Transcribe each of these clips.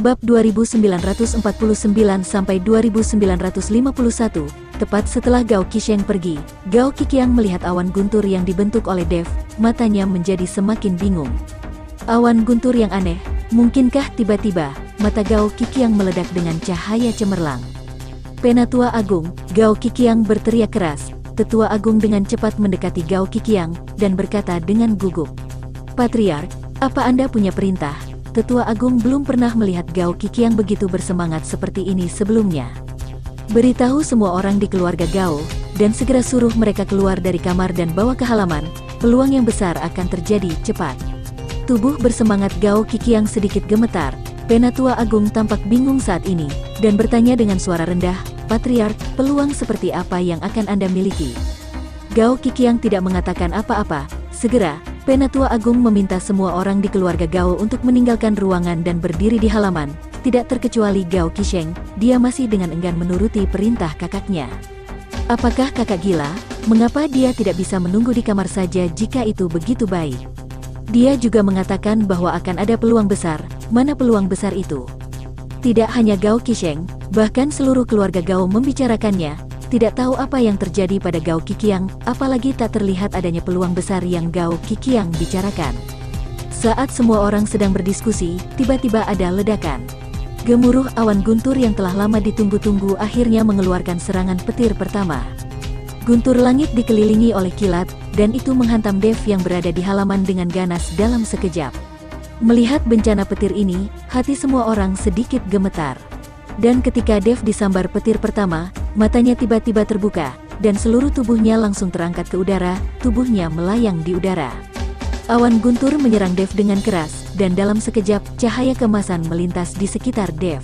Bab 2949-2951. Tepat setelah Gao Qisheng pergi, Gao Qiqiang melihat awan guntur yang dibentuk oleh Dev, matanya menjadi semakin bingung. Awan guntur yang aneh, mungkinkah tiba-tiba, mata Gao Qiqiang meledak dengan cahaya cemerlang. Penatua Agung, Gao Qiqiang berteriak keras. Tetua Agung dengan cepat mendekati Gao Qiqiang, dan berkata dengan gugup. Patriark, apa Anda punya perintah? Tetua Agung belum pernah melihat Gao Qiqiang begitu bersemangat seperti ini sebelumnya. Beritahu semua orang di keluarga Gao, dan segera suruh mereka keluar dari kamar dan bawa ke halaman, peluang yang besar akan terjadi cepat. Tubuh bersemangat Gao Qiqiang sedikit gemetar, Penatua Agung tampak bingung saat ini, dan bertanya dengan suara rendah, Patriark, peluang seperti apa yang akan Anda miliki? Gao Qiqiang tidak mengatakan apa-apa, segera, Penatua Agung meminta semua orang di keluarga Gao untuk meninggalkan ruangan dan berdiri di halaman, tidak terkecuali Gao Qisheng, dia masih dengan enggan menuruti perintah kakaknya. Apakah kakak gila? Mengapa dia tidak bisa menunggu di kamar saja jika itu begitu baik? Dia juga mengatakan bahwa akan ada peluang besar, mana peluang besar itu? Tidak hanya Gao Qisheng, bahkan seluruh keluarga Gao membicarakannya, tidak tahu apa yang terjadi pada Gao Qiqiang, apalagi tak terlihat adanya peluang besar yang Gao Qiqiang bicarakan. Saat semua orang sedang berdiskusi, tiba-tiba ada ledakan. Gemuruh awan guntur yang telah lama ditunggu-tunggu akhirnya mengeluarkan serangan petir pertama. Guntur langit dikelilingi oleh kilat, dan itu menghantam Dev yang berada di halaman dengan ganas dalam sekejap. Melihat bencana petir ini, hati semua orang sedikit gemetar. Dan ketika Dev disambar petir pertama, matanya tiba-tiba terbuka, dan seluruh tubuhnya langsung terangkat ke udara, tubuhnya melayang di udara. Awan guntur menyerang Dev dengan keras, dan dalam sekejap, cahaya keemasan melintas di sekitar Dev.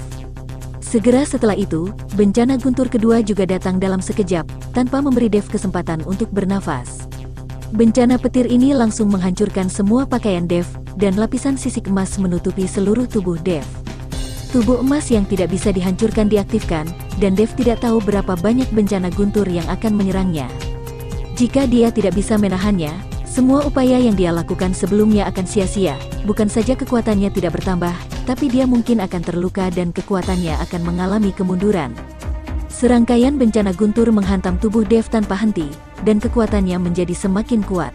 Segera setelah itu, bencana guntur kedua juga datang dalam sekejap, tanpa memberi Dev kesempatan untuk bernafas. Bencana petir ini langsung menghancurkan semua pakaian Dev, dan lapisan sisik emas menutupi seluruh tubuh Dev. Tubuh emas yang tidak bisa dihancurkan diaktifkan, dan Dev tidak tahu berapa banyak bencana guntur yang akan menyerangnya. Jika dia tidak bisa menahannya, semua upaya yang dia lakukan sebelumnya akan sia-sia, bukan saja kekuatannya tidak bertambah, tapi dia mungkin akan terluka dan kekuatannya akan mengalami kemunduran. Serangkaian bencana guntur menghantam tubuh Dev tanpa henti, dan kekuatannya menjadi semakin kuat.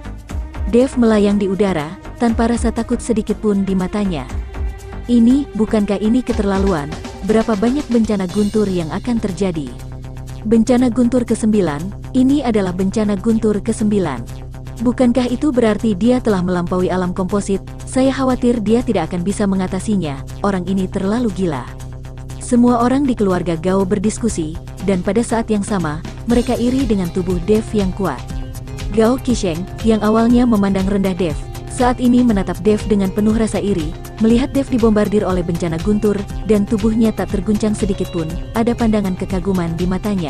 Dev melayang di udara, tanpa rasa takut sedikit pun di matanya. Bukankah ini keterlaluan? Berapa banyak bencana guntur yang akan terjadi? Bencana guntur ke-9, ini adalah bencana guntur ke-9. Bukankah itu berarti dia telah melampaui alam komposit? Saya khawatir dia tidak akan bisa mengatasinya, orang ini terlalu gila. Semua orang di keluarga Gao berdiskusi, dan pada saat yang sama, mereka iri dengan tubuh Dev yang kuat. Gao Qisheng, yang awalnya memandang rendah Dev, saat ini menatap Dev dengan penuh rasa iri. Melihat Dev dibombardir oleh bencana guntur, dan tubuhnya tak terguncang sedikitpun, ada pandangan kekaguman di matanya.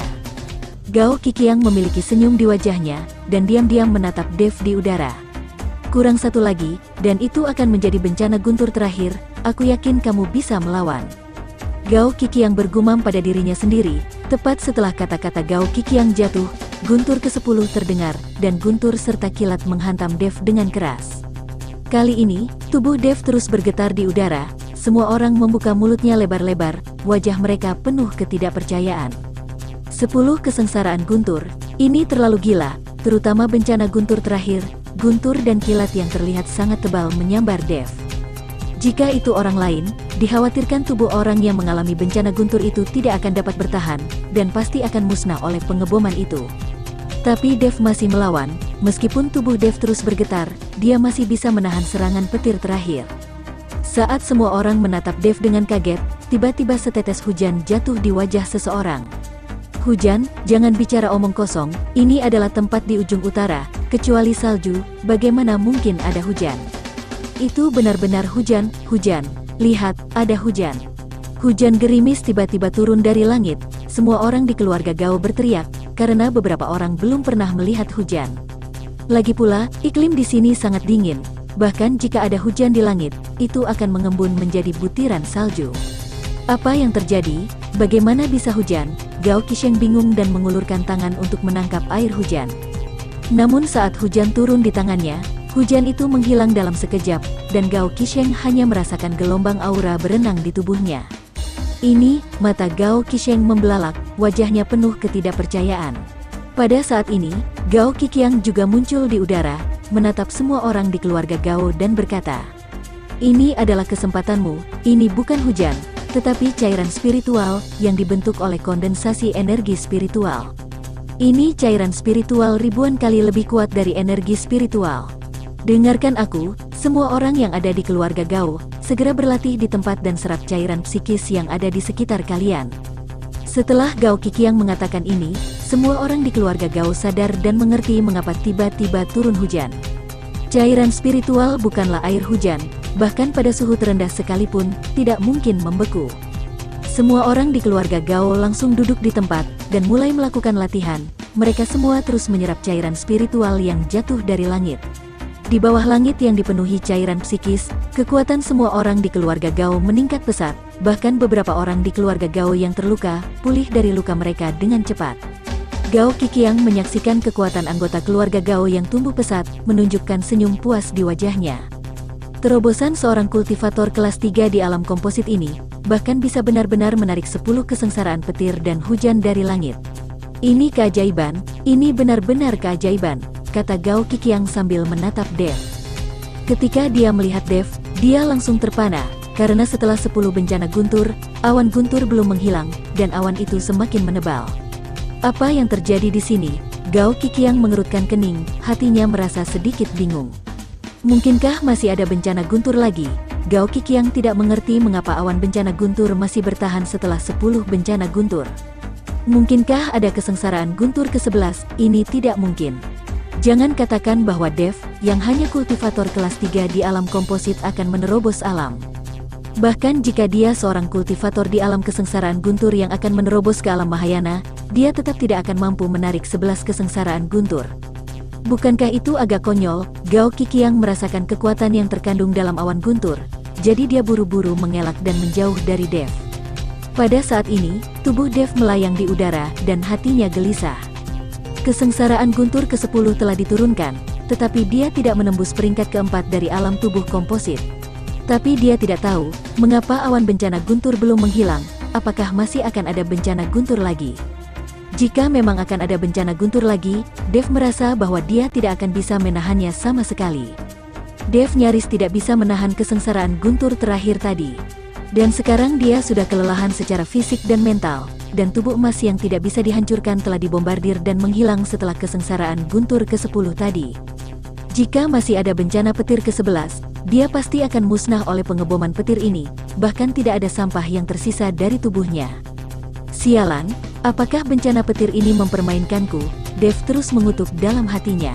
Gao Qiqiang memiliki senyum di wajahnya, dan diam-diam menatap Dev di udara. Kurang satu lagi, dan itu akan menjadi bencana guntur terakhir, aku yakin kamu bisa melawan. Gao Qiqiang bergumam pada dirinya sendiri, tepat setelah kata-kata Gao Qiqiang jatuh, guntur ke-10 terdengar, dan guntur serta kilat menghantam Dev dengan keras. Kali ini, tubuh Dev terus bergetar di udara, semua orang membuka mulutnya lebar-lebar, wajah mereka penuh ketidakpercayaan. 10 kesengsaraan guntur, ini terlalu gila, terutama bencana guntur terakhir, guntur dan kilat yang terlihat sangat tebal menyambar Dev. Jika itu orang lain, dikhawatirkan tubuh orang yang mengalami bencana guntur itu tidak akan dapat bertahan, dan pasti akan musnah oleh pengeboman itu. Tapi Dev masih melawan, meskipun tubuh Dev terus bergetar, dia masih bisa menahan serangan petir terakhir. Saat semua orang menatap Dev dengan kaget, tiba-tiba setetes hujan jatuh di wajah seseorang. Hujan, jangan bicara omong kosong, ini adalah tempat di ujung utara, kecuali salju, bagaimana mungkin ada hujan? Itu benar-benar hujan, lihat, ada hujan. Hujan gerimis tiba-tiba turun dari langit, semua orang di keluarga Gao berteriak, karena beberapa orang belum pernah melihat hujan. Lagi pula, iklim di sini sangat dingin, bahkan jika ada hujan di langit, itu akan mengembun menjadi butiran salju. Apa yang terjadi? Bagaimana bisa hujan? Gao Qisheng bingung dan mengulurkan tangan untuk menangkap air hujan. Namun saat hujan turun di tangannya, Hujan itu menghilang dalam sekejap, dan Gao Qisheng hanya merasakan gelombang aura berenang di tubuhnya. Ini, mata Gao Qisheng membelalak, wajahnya penuh ketidakpercayaan. Pada saat ini, Gao Qiqiang juga muncul di udara, menatap semua orang di keluarga Gao dan berkata, "Ini adalah kesempatanmu, ini bukan hujan, tetapi cairan spiritual yang dibentuk oleh kondensasi energi spiritual. Ini cairan spiritual ribuan kali lebih kuat dari energi spiritual. Dengarkan aku, semua orang yang ada di keluarga Gao, segera berlatih di tempat dan serap cairan psikis yang ada di sekitar kalian." Setelah Gao Qiqiang mengatakan ini, semua orang di keluarga Gao sadar dan mengerti mengapa tiba-tiba turun hujan. Cairan spiritual bukanlah air hujan, bahkan pada suhu terendah sekalipun, tidak mungkin membeku. Semua orang di keluarga Gao langsung duduk di tempat, dan mulai melakukan latihan. Mereka semua terus menyerap cairan spiritual yang jatuh dari langit. Di bawah langit yang dipenuhi cairan psikis, kekuatan semua orang di keluarga Gao meningkat pesat, bahkan beberapa orang di keluarga Gao yang terluka, pulih dari luka mereka dengan cepat. Gao Qiqiang menyaksikan kekuatan anggota keluarga Gao yang tumbuh pesat, menunjukkan senyum puas di wajahnya. Terobosan seorang kultivator kelas 3 di alam komposit ini, bahkan bisa benar-benar menarik 10 kesengsaraan petir dan hujan dari langit. Ini keajaiban, ini benar-benar keajaiban, kata Gao Qiqiang sambil menatap Dev. Ketika dia melihat Dev, dia langsung terpana, karena setelah 10 bencana guntur, awan guntur belum menghilang, dan awan itu semakin menebal. Apa yang terjadi di sini? Gao Qiqiang mengerutkan kening, hatinya merasa sedikit bingung. Mungkinkah masih ada bencana guntur lagi? Gao Qiqiang tidak mengerti mengapa awan bencana guntur masih bertahan setelah 10 bencana guntur. Mungkinkah ada kesengsaraan guntur ke-11? Ini tidak mungkin. Jangan katakan bahwa Dev, yang hanya kultivator kelas 3 di alam komposit akan menerobos alam. Bahkan jika dia seorang kultivator di alam kesengsaraan guntur yang akan menerobos ke alam Mahayana, dia tetap tidak akan mampu menarik 11 kesengsaraan guntur. Bukankah itu agak konyol? Gao Qiqiang merasakan kekuatan yang terkandung dalam awan guntur, jadi dia buru-buru mengelak dan menjauh dari Dev. Pada saat ini, tubuh Dev melayang di udara, dan hatinya gelisah. Kesengsaraan guntur ke-10 telah diturunkan, tetapi dia tidak menembus peringkat keempat dari alam tubuh komposit. Tapi dia tidak tahu, mengapa awan bencana guntur belum menghilang, apakah masih akan ada bencana guntur lagi. Jika memang akan ada bencana guntur lagi, Dev merasa bahwa dia tidak akan bisa menahannya sama sekali. Dev nyaris tidak bisa menahan kesengsaraan guntur terakhir tadi. Dan sekarang dia sudah kelelahan secara fisik dan mental, dan tubuh emas yang tidak bisa dihancurkan telah dibombardir dan menghilang setelah kesengsaraan guntur ke-10 tadi. Jika masih ada bencana petir ke-11, dia pasti akan musnah oleh pengeboman petir ini, bahkan tidak ada sampah yang tersisa dari tubuhnya. Sialan, apakah bencana petir ini mempermainkanku? Dev terus mengutuk dalam hatinya.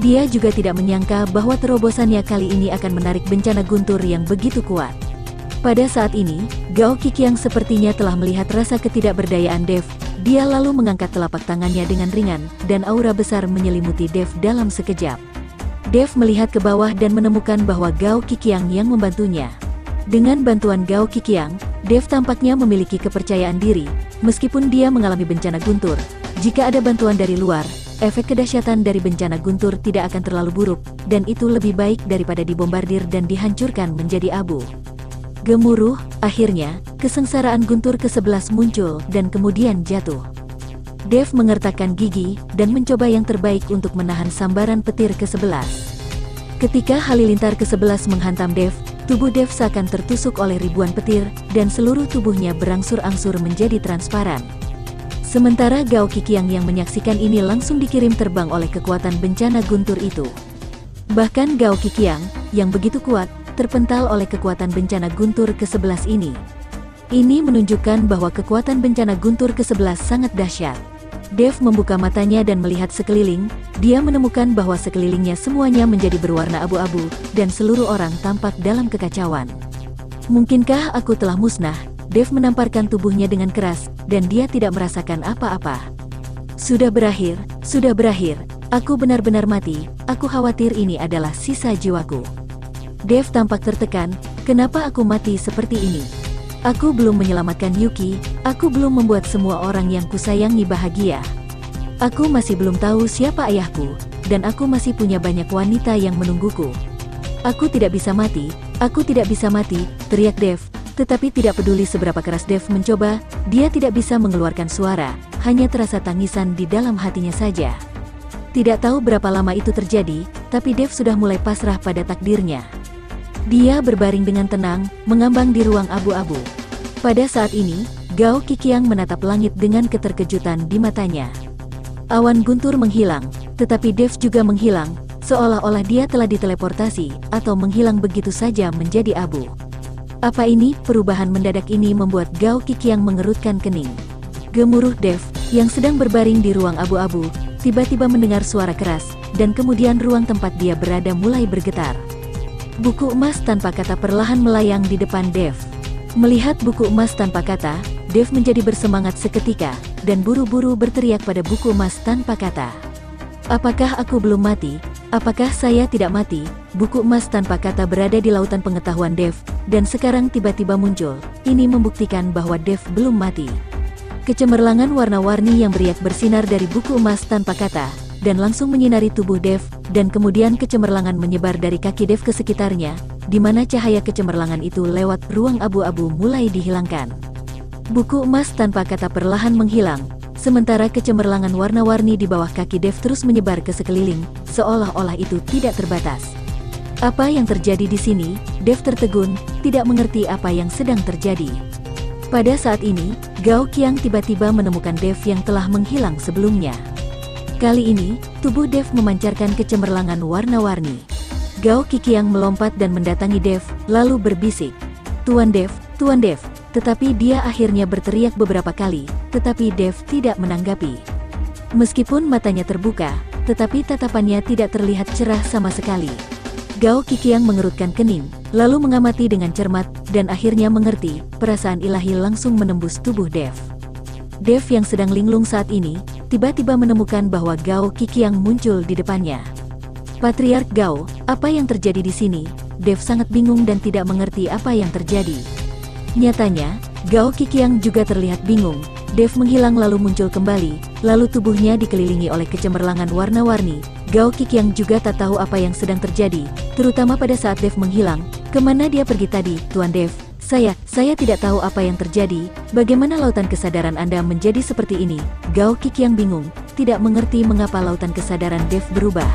Dia juga tidak menyangka bahwa terobosannya kali ini akan menarik bencana guntur yang begitu kuat. Pada saat ini, Gao Qiqiang sepertinya telah melihat rasa ketidakberdayaan Dev. Dia lalu mengangkat telapak tangannya dengan ringan, dan aura besar menyelimuti Dev dalam sekejap. Dev melihat ke bawah dan menemukan bahwa Gao Qiqiang yang membantunya. Dengan bantuan Gao Qiqiang, Dev tampaknya memiliki kepercayaan diri, meskipun dia mengalami bencana guntur. Jika ada bantuan dari luar, efek kedahsyatan dari bencana guntur tidak akan terlalu buruk, dan itu lebih baik daripada dibombardir dan dihancurkan menjadi abu. Gemuruh, akhirnya, kesengsaraan guntur ke-11 muncul dan kemudian jatuh. Dev mengertakkan gigi dan mencoba yang terbaik untuk menahan sambaran petir ke-11. Ketika halilintar ke-11 menghantam Dev, tubuh Dev seakan tertusuk oleh ribuan petir, dan seluruh tubuhnya berangsur-angsur menjadi transparan. Sementara Gao Qiqiang yang menyaksikan ini langsung dikirim terbang oleh kekuatan bencana guntur itu. Bahkan Gao Qiqiang, yang begitu kuat, terpental oleh kekuatan bencana guntur ke-11 ini. Ini menunjukkan bahwa kekuatan bencana guntur ke-11 sangat dahsyat. Dev membuka matanya dan melihat sekeliling. Dia menemukan bahwa sekelilingnya semuanya menjadi berwarna abu-abu, dan seluruh orang tampak dalam kekacauan. Mungkinkah aku telah musnah? Dev menamparkan tubuhnya dengan keras, dan dia tidak merasakan apa-apa. Sudah berakhir, aku benar-benar mati, aku khawatir ini adalah sisa jiwaku. Dev tampak tertekan, kenapa aku mati seperti ini? Aku belum menyelamatkan Yuki, aku belum membuat semua orang yang kusayangi bahagia. Aku masih belum tahu siapa ayahku, dan aku masih punya banyak wanita yang menungguku. Aku tidak bisa mati, aku tidak bisa mati, teriak Dev. Tetapi tidak peduli seberapa keras Dev mencoba, dia tidak bisa mengeluarkan suara, hanya terasa tangisan di dalam hatinya saja. Tidak tahu berapa lama itu terjadi, tapi Dev sudah mulai pasrah pada takdirnya. Dia berbaring dengan tenang, mengambang di ruang abu-abu. Pada saat ini, Gao Qiqiang menatap langit dengan keterkejutan di matanya. Awan guntur menghilang, tetapi Dev juga menghilang, seolah-olah dia telah diteleportasi, atau menghilang begitu saja menjadi abu. Apa ini? Perubahan mendadak ini membuat Gao Qiqiang mengerutkan kening. Gemuruh Dev, yang sedang berbaring di ruang abu-abu, tiba-tiba mendengar suara keras, dan kemudian ruang tempat dia berada mulai bergetar. Buku emas tanpa kata perlahan melayang di depan Dev. Melihat buku emas tanpa kata, Dev menjadi bersemangat seketika, dan buru-buru berteriak pada buku emas tanpa kata. Apakah aku belum mati? Apakah saya tidak mati? Buku emas tanpa kata berada di lautan pengetahuan Dev, dan sekarang tiba-tiba muncul. Ini membuktikan bahwa Dev belum mati. Kecemerlangan warna-warni yang beriak bersinar dari buku emas tanpa kata, dan langsung menyinari tubuh Dev, dan kemudian kecemerlangan menyebar dari kaki Dev ke sekitarnya, di mana cahaya kecemerlangan itu lewat ruang abu-abu mulai dihilangkan. Buku emas tanpa kata perlahan menghilang, sementara kecemerlangan warna-warni di bawah kaki Dev terus menyebar ke sekeliling, seolah-olah itu tidak terbatas. Apa yang terjadi di sini? Dev tertegun, tidak mengerti apa yang sedang terjadi. Pada saat ini, Gao Qiang tiba-tiba menemukan Dev yang telah menghilang sebelumnya. Kali ini, tubuh Dev memancarkan kecemerlangan warna-warni. Gao Qiqiang melompat dan mendatangi Dev, lalu berbisik, Tuan Dev, Tuan Dev." Tetapi dia akhirnya berteriak beberapa kali, tetapi Dev tidak menanggapi. Meskipun matanya terbuka, tetapi tatapannya tidak terlihat cerah sama sekali. Gao Qiqiang mengerutkan kening, lalu mengamati dengan cermat, dan akhirnya mengerti, perasaan ilahi langsung menembus tubuh Dev. Dev yang sedang linglung saat ini, tiba-tiba menemukan bahwa Gao Qiqiang muncul di depannya. "Patriark Gao, apa yang terjadi di sini?" Dev sangat bingung dan tidak mengerti apa yang terjadi. Nyatanya, Gao Qiqiang juga terlihat bingung. Dev menghilang lalu muncul kembali, lalu tubuhnya dikelilingi oleh kecemerlangan warna-warni. Gao Qiqiang juga tak tahu apa yang sedang terjadi, terutama pada saat Dev menghilang. "Kemana dia pergi tadi, Tuan Dev?" Saya tidak tahu apa yang terjadi. Bagaimana lautan kesadaran Anda menjadi seperti ini?" Gao Qiqiang bingung, tidak mengerti mengapa lautan kesadaran Dev berubah.